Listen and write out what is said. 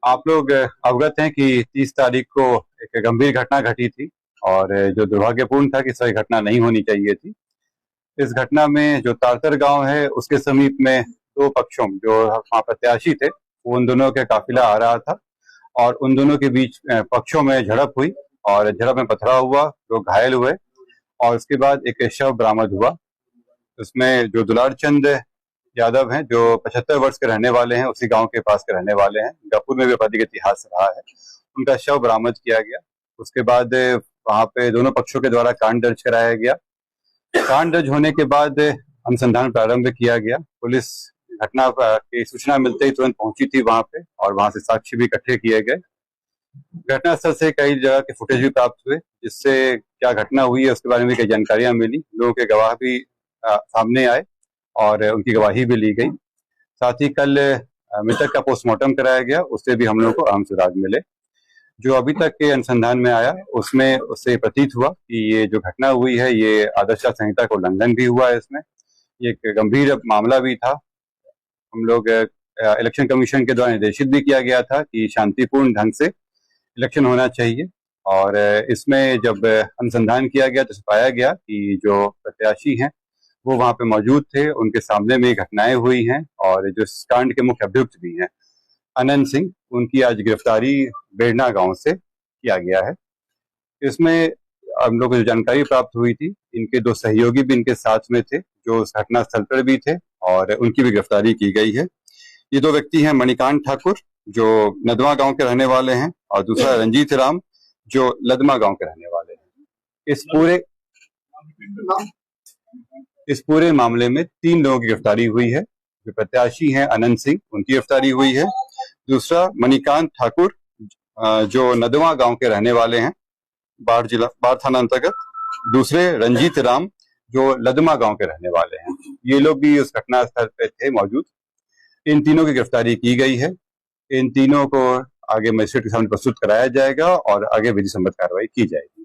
आप लोग अवगत हैं कि 30 तारीख को एक गंभीर घटना घटी थी और जो दुर्भाग्यपूर्ण था कि सही घटना नहीं होनी चाहिए थी। इस घटना में जो तारतर गांव है उसके समीप में दो पक्षों जो वहाँ प्रत्याशी थे, वो उन दोनों का काफिला आ रहा था और उन दोनों के बीच पक्षों में झड़प हुई और झड़प में पथराव हुआ, लोग घायल हुए और उसके बाद एक शव बरामद हुआ। उसमें जो दुलार चंद यादव हैं, जो 75 वर्ष के रहने वाले हैं, उसी गांव के पास के रहने वाले हैं, गफूर में भी आपराधिक इतिहास रहा है, उनका शव बरामद किया गया। उसके बाद वहां पे दोनों पक्षों के द्वारा कांड दर्ज कराया गया। कांड दर्ज होने के बाद अनुसंधान प्रारंभ किया गया। पुलिस घटना की सूचना मिलते ही तुरंत पहुंची थी वहां पे और वहां से साक्ष्य भी इकट्ठे किए गए। घटनास्थल से कई जगह के फुटेज भी प्राप्त हुए, जिससे क्या घटना हुई है उसके बारे में कई जानकारियां मिली। लोगों के गवाह भी सामने आए और उनकी गवाही भी ली गई। साथ ही कल मृतक का पोस्टमार्टम कराया गया, उससे भी हम लोगों को अहम सुराग मिले। जो अभी तक के अनुसंधान में आया उसमें उससे प्रतीत हुआ कि ये जो घटना हुई है ये आदर्श आचार संहिता का उल्लंघन भी हुआ है। इसमें ये एक गंभीर मामला भी था। हम लोग इलेक्शन कमीशन के द्वारा निर्देशित भी किया गया था कि शांतिपूर्ण ढंग से इलेक्शन होना चाहिए और इसमें जब अनुसंधान किया गया तो पाया गया कि जो प्रत्याशी हैं वो वहां पे मौजूद थे, उनके सामने में घटनाएं हुई हैं और जो इस कांड के मुख्य अभियुक्त भी हैं अनंत सिंह, उनकी आज गिरफ्तारी बेड़ना गांव से किया गया है। इसमें हम लोग को जो जानकारी प्राप्त हुई थी, इनके दो सहयोगी भी इनके साथ में थे जो उस घटना स्थल पर भी थे और उनकी भी गिरफ्तारी की गई है। ये दो व्यक्ति हैं मणिकांत ठाकुर जो नदवा गांव के रहने वाले हैं और दूसरा रंजीत राम जो लदमा गांव के रहने वाले हैं। इस पूरे मामले में 3 लोगों की गिरफ्तारी हुई है। जो प्रत्याशी हैं अनंत सिंह, उनकी गिरफ्तारी हुई है। दूसरा मणिकांत ठाकुर जो नदवा गांव के रहने वाले हैं, बाढ़ थाना अंतर्गत। दूसरे रंजीत राम जो लदमा गांव के रहने वाले हैं। ये लोग भी उस घटना स्थल पे थे मौजूद। इन तीनों की गिरफ्तारी की गई है। इन तीनों को आगे मजिस्ट्रेट के सामने प्रस्तुत कराया जाएगा और आगे विधि सम्मत कार्रवाई की जाएगी।